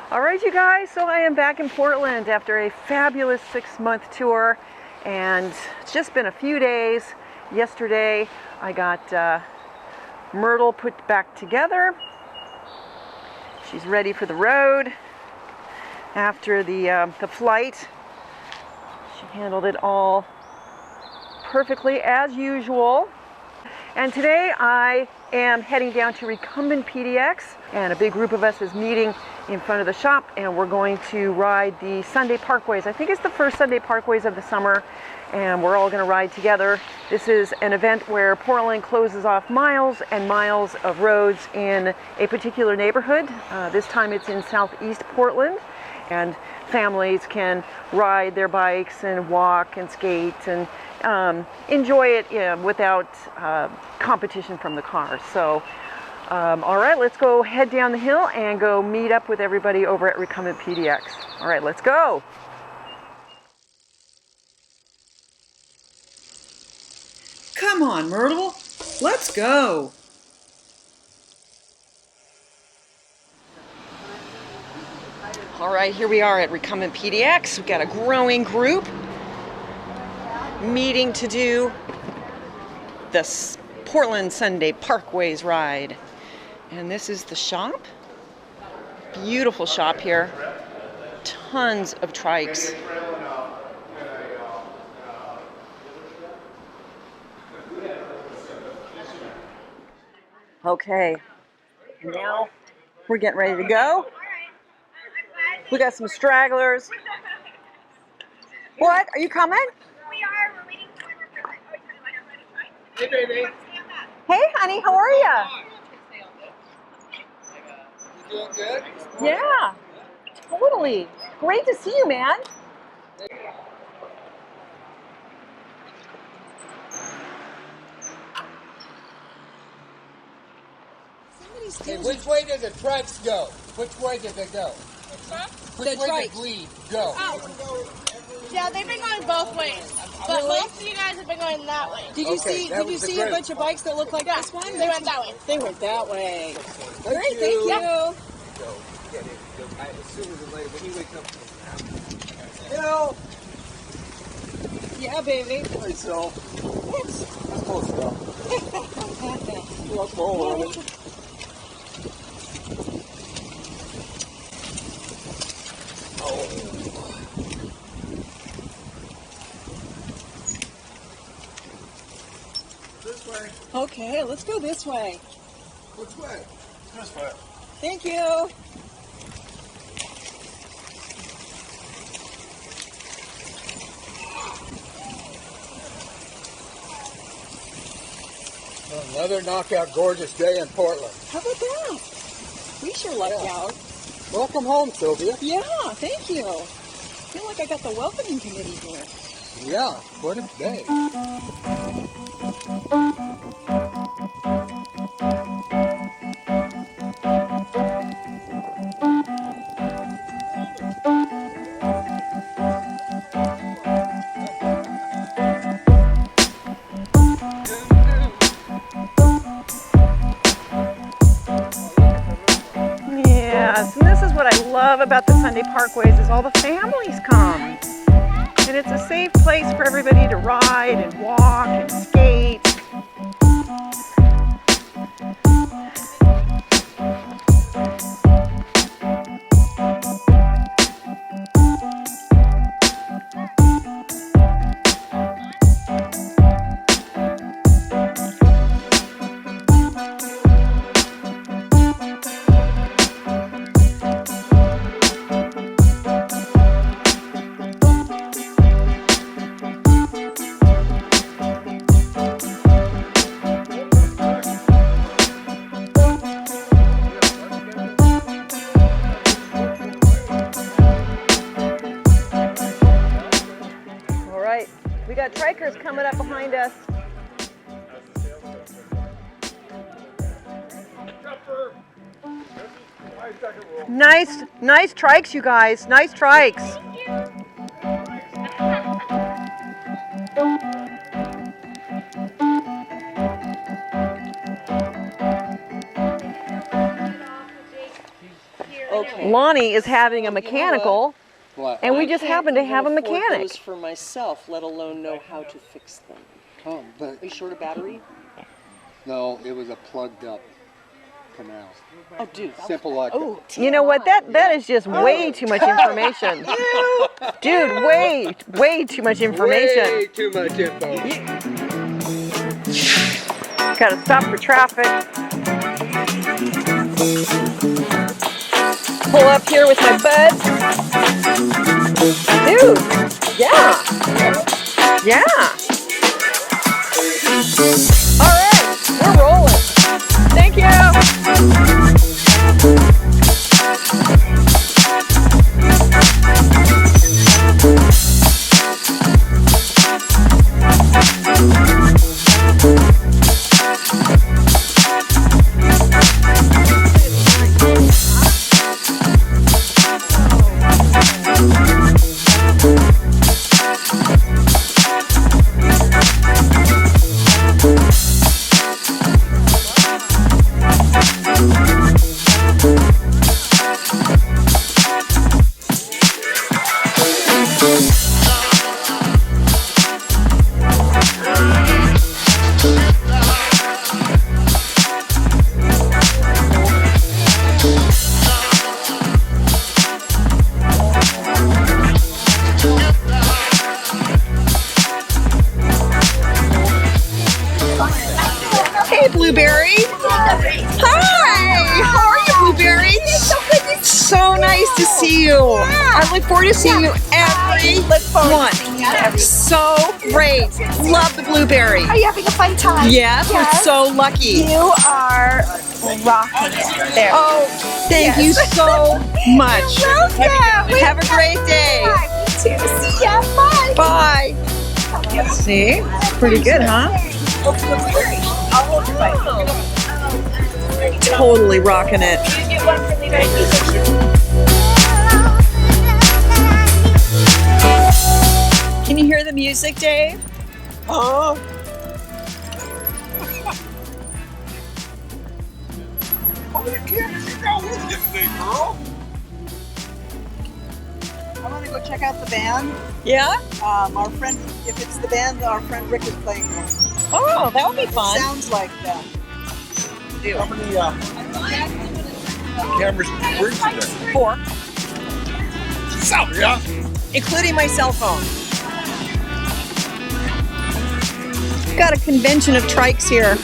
All right, you guys, so I am back in Portland after a fabulous 6-month tour, and it's just been a few days. Yesterday, I got Myrtle put back together. She's ready for the road. After the flight, she handled it all perfectly as usual. And today I am heading down to RecumbentPDX, and a big group of us is meeting in front of the shop, and we're going to ride the Sunday Parkways. I think it's the first Sunday Parkways of the summer, and we're all going to ride together. This is an event where Portland closes off miles and miles of roads in a particular neighborhood. This time it's in southeast Portland, and families can ride their bikes and walk and skate and enjoy it without competition from the cars. So, all right, let's go head down the hill and go meet up with everybody over at RecumbentPDX. All right, let's go. Come on, Myrtle, let's go. All right, here we are at RecumbentPDX. We've got a growing group meeting to do the Portland Sunday Parkways ride. And this is the shop. Beautiful shop here. Tons of trikes. Okay, now we're getting ready to go. We got some stragglers. What? Are you coming? We are. We're waiting for our Hey, baby. Hey, honey, how are you? You doing good? Yeah, totally. Great to see you, man. Hey, which way did the Trikes go? Which way did they go? Which way did Bleed go? Oh. Yeah, they've been going both ways. But most of you guys have been going that way. Did you see a bunch of bikes that look like this one? They went that way. They went that way. Great, Thank you. As soon as later, when he wakes up. Yeah, baby. Hey, so. That's close enough. What's going on? This way. Okay, let's go this way. Which way? This way. Thank you. Another knockout gorgeous day in Portland. How about that? We sure lucked out. Welcome home, Sylvia. Yeah, thank you. I feel like I got the welcoming committee here. Yeah, what a day. Yes, and this is what I love about the Sunday Parkways is all the families come. And it's a safe place for everybody to ride and walk and skate. We got Trikers coming up behind us. Nice trikes, you guys. Nice trikes. Okay. Lonnie is having a mechanical, What? and we just happen to have a mechanic. Those for myself, let alone know how to fix them. Oh, but Are you short of battery? no, it was a plugged up canal. Oh, dude. Simple like that. Oh, You know what? That is just way too much information. Dude, way too much information. Way too much info. Gotta stop for traffic. Pull up here with my buds. Dude, yeah. Yeah. All right, we're rolling. Thank you. Hey, Blueberry. Hi. How are you, Blueberry? So nice to see you. I look forward to seeing you every one. So great. Love the Blueberry. Are you having a fun time? Yes, we're so lucky. You are rocking it there. Oh, thank you so much. Welcome. Have a great day. Bye. You too. See ya. Bye. Bye. See? Pretty good, huh? Totally rocking it. Can you hear the music, Dave? Oh. I want to go check out the band. Yeah? Our friend, if it's the band, our friend Rick is playing with. Oh, that would be fun. Sounds like that. How many cameras did you bring today? 4, Yeah. including my cell phone. Got a convention of trikes here.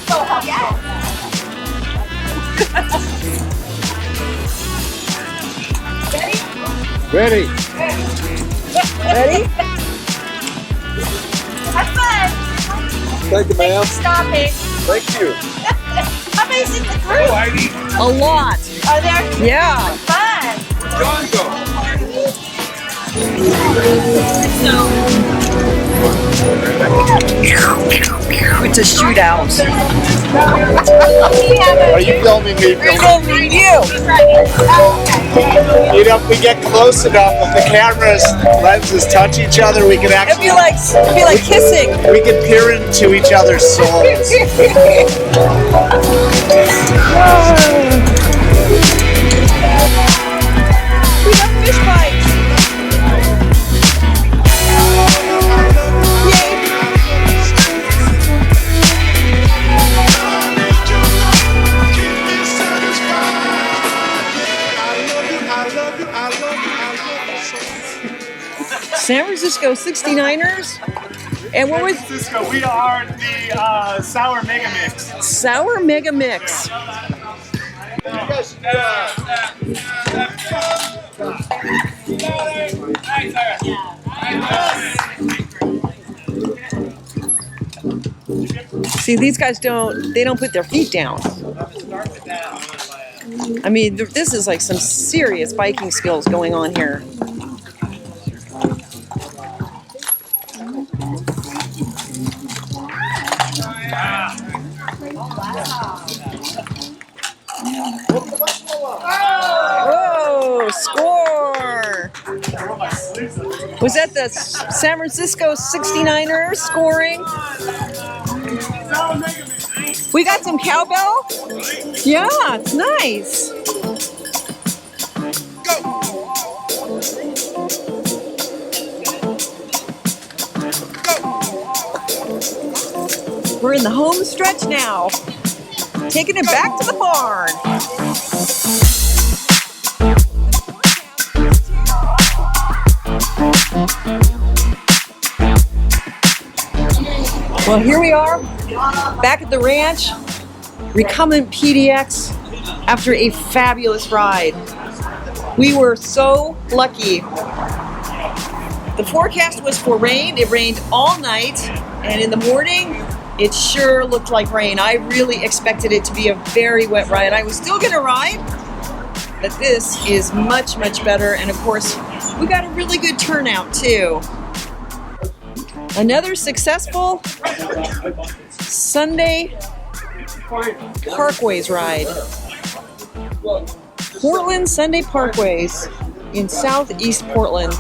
Ready? Ready? Have fun. Thank you, ma'am. Stopping. Thank you. How many is in the group? Heidi. A lot. Are there Yeah. fun? John, go. It's a shootout. Are you filming me? Filming you. You know, if we get close enough, if the camera's lenses touch each other, we can It'd actually be like kissing. we can peer into each other's souls. We have fish bites. San Francisco 69ers. And what was Francisco, we are the Sour Mega Mix. Sour Mega Mix? See, these guys don't put their feet down. I mean, this is like some serious biking skills going on here. Whoa, score! Was that the San Francisco 69ers scoring? We got some cowbell? Yeah, it's nice. Go. We're in the home stretch now. Taking it back to the barn. Well, here we are, back at the ranch, RecumbentPDX, after a fabulous ride. We were so lucky. The forecast was for rain. It rained all night, and in the morning, it sure looked like rain. I really expected it to be a very wet ride. I was still gonna ride, but this is much, much better. And of course, we got a really good turnout too. Another successful Sunday Parkways ride. Portland Sunday Parkways in Southeast Portland.